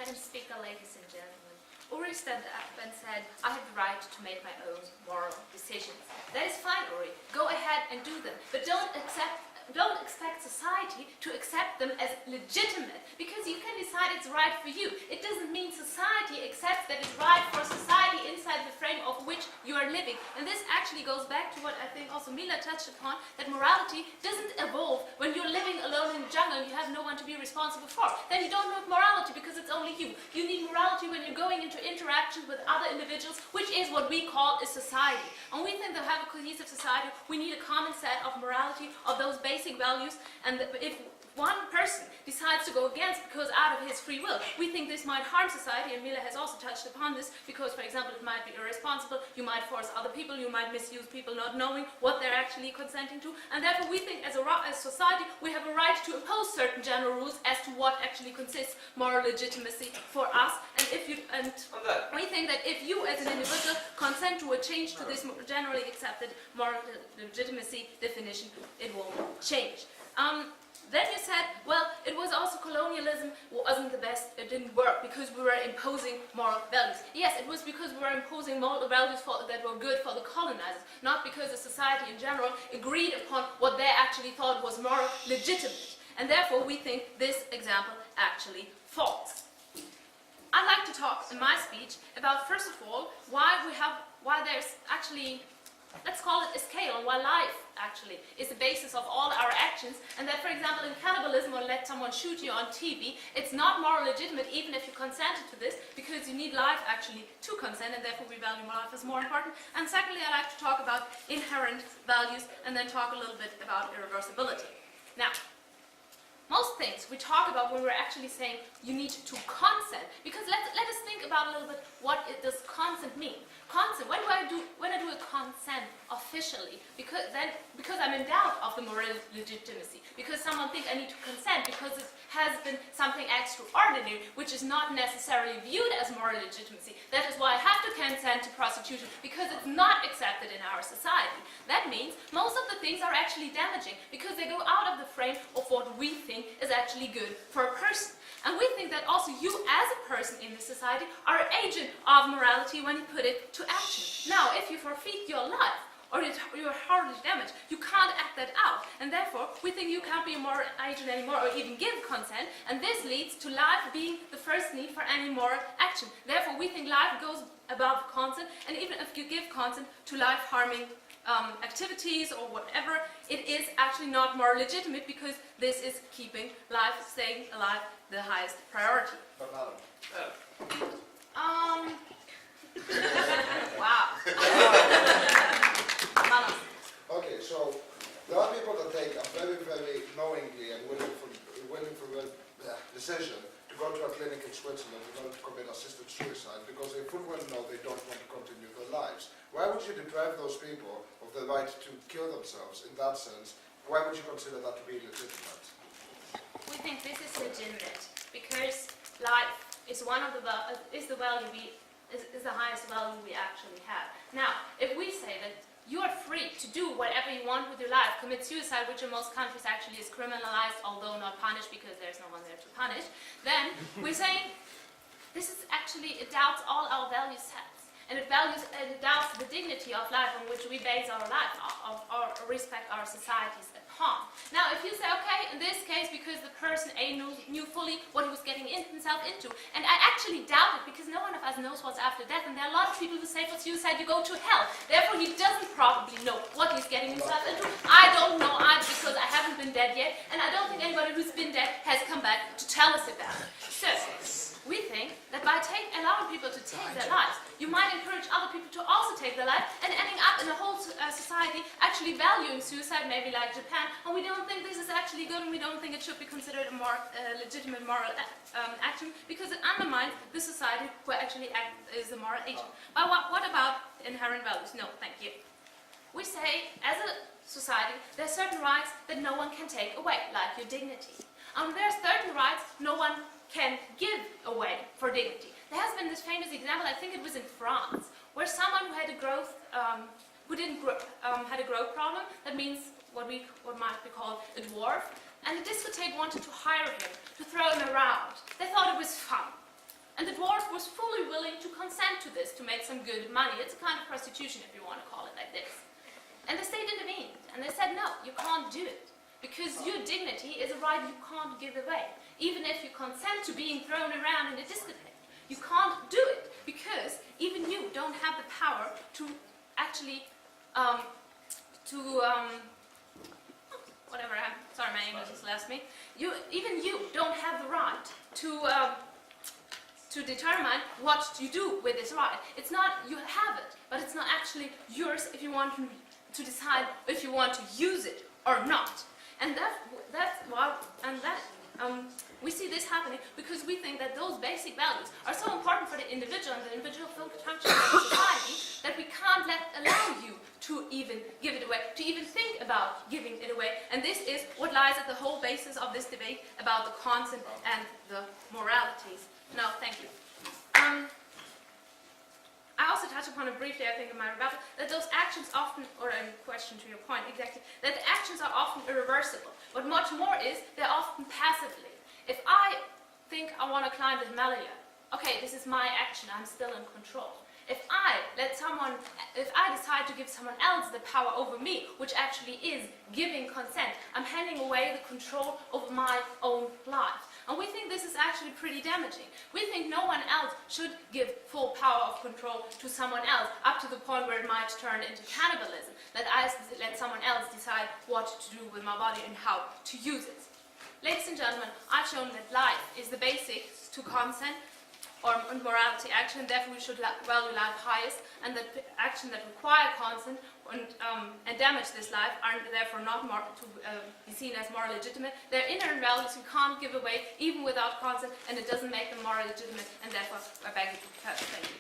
Madam Speaker, ladies and gentlemen, Uri stood up and said, I have the right to make my own moral decisions. That is fine, Uri. Go ahead and do them. But don't expect society to accept them as legitimate, because you can decide it's right for you. It doesn't mean society accepts that it's right for society inside the frame of which you are living. And this actually goes back to what I think also Mila touched upon, that morality doesn't evolve when you're living alone in the jungle and you have no one to be responsible for. Then you don't have morality because it's only you. You need morality when you're going into interactions with other individuals, which is what we call a society. And we think that to have a cohesive society, we need a common set of morality, of those basic values, and if one person decides to go against because out of his free will, we think this might harm society, and Mila has also touched upon this, because, for example, it might be irresponsible, you might force other people, you might misuse people not knowing what they're actually consenting to, and therefore we think as a society we have a right to impose certain general rules as to what actually consists moral legitimacy for us, and we think that if you as an individual consent to a change to this generally accepted moral legitimacy definition, it won't change. Then you said, well, it was also colonialism wasn't the best, it didn't work because we were imposing moral values. Yes, it was because we were imposing moral values that were good for the colonizers, not because the society in general agreed upon what they actually thought was moral legitimate. And therefore we think this example actually falls. I'd like to talk in my speech about, first of all, why there's actually, let's call it a scale on why life actually is the basis of all our actions, and that, for example, in cannibalism or let someone shoot you on TV, it's not moral legitimate even if you consented to this, because you need life actually to consent, and therefore we value life as more important. And secondly, I'd like to talk about inherent values and then talk a little bit about irreversibility. Now, most things we talk about when we're actually saying you need to consent, because let us think about a little bit what does consent mean. Consent, when I do a consent officially, because I'm in doubt of the moral legitimacy, because someone thinks I need to consent because it has been something extraordinary, which is not necessarily viewed as moral legitimacy. That is why I have to consent to prostitution, because it's not accepted in our society. That means most of the things are actually damaging, because they go out of the frame of what we think is actually good for a person. And we think that also you as a person in this society are an agent of morality when you put it to action. Now, if you forfeit your life, or you're horribly damaged, you can't act that out. And therefore, we think you can't be a moral agent anymore or even give consent, and this leads to life being the first need for any moral action. Therefore, we think life goes above consent, and even if you give consent to life-harming activities or whatever, it is actually not more legitimate, because this is keeping life, staying alive, the highest priority. Wow. Okay, so there are people that take a very, very knowingly and willing for the decision to go to a clinic in Switzerland in order to commit assisted suicide because they full well know they don't want to continue their lives. Why would you deprive those people of the right to kill themselves in that sense? Why would you consider that to be legitimate? We think this is legitimate because life is one of the is the highest value we actually have. Now, if we say that you are free to do whatever you want with your life, commit suicide, which in most countries actually is criminalized, although not punished because there's no one there to punish, then we're saying this is actually, it doubts all our value sets. And it doubts the dignity of life on which we base our life, or respect our societies upon. Now, if you say, okay, in this case, because the person A knew fully what he was getting himself into, and I actually doubt it, because no one of us knows what's after death, and there are a lot of people who say for suicide you go to hell. Therefore, he doesn't probably know what he's getting himself into. I don't know either, because I haven't been dead yet, and I don't think anybody who's been dead has come back to tell us about it. So, we think that by allowing people to take their lives, you might encourage other people to also take their life, and ending up in a whole society actually valuing suicide, maybe like Japan, and we don't think this is actually good, and we don't think it should be considered a more legitimate moral action, because it undermines the society who actually is the moral agent. But what about inherent values? No, thank you. We say, as a society, there are certain rights that no one can take away, like your dignity. There are certain rights no one can give away for dignity. There has been this famous example, I think it was in France, where someone who had a growth, had a growth problem, that means what might be called a dwarf, and the discotheque wanted to hire him, to throw him around. They thought it was fun. And the dwarf was fully willing to consent to this to make some good money. It's a kind of prostitution, if you want to call it like this. And the state intervened, and they said, no, you can't do it, because your dignity is a right you can't give away. Even if you consent to being thrown around in a discotheque, you can't do it, because even you don't have the power to actually, sorry, my English has left me. Even you don't have the right to determine what you do with this right. It's not you have it, but it's not actually yours if you want to decide if you want to use it or not. And we see this happening because we think that those basic values are so important for the individual and the individual function of society that we can't allow you to even give it away, to even think about giving it away. And this is what lies at the whole basis of this debate about the consent and the moralities. No, thank you. I also touched upon it briefly, I think, in my rebuttal, that those actions often, or in question to your point exactly, that the actions are often irreversible. But much more is, they're often passively. If I think I want to climb the Himalaya, okay, this is my action, I'm still in control. If I decide to give someone else the power over me, which actually is giving consent, I'm handing away the control over my own life. And we think this is actually pretty damaging. We think no one else should give full power of control to someone else, up to the point where it might turn into cannibalism, that I let someone else decide what to do with my body and how to use it. Ladies and gentlemen, I've shown that life is the basic to consent or morality action, and therefore we should value life highest, and that action that require consent and damage this life are therefore not to be seen as more legitimate. They're inherent values we can't give away even without consent, and it doesn't make them more legitimate, and therefore I beg you to thank you.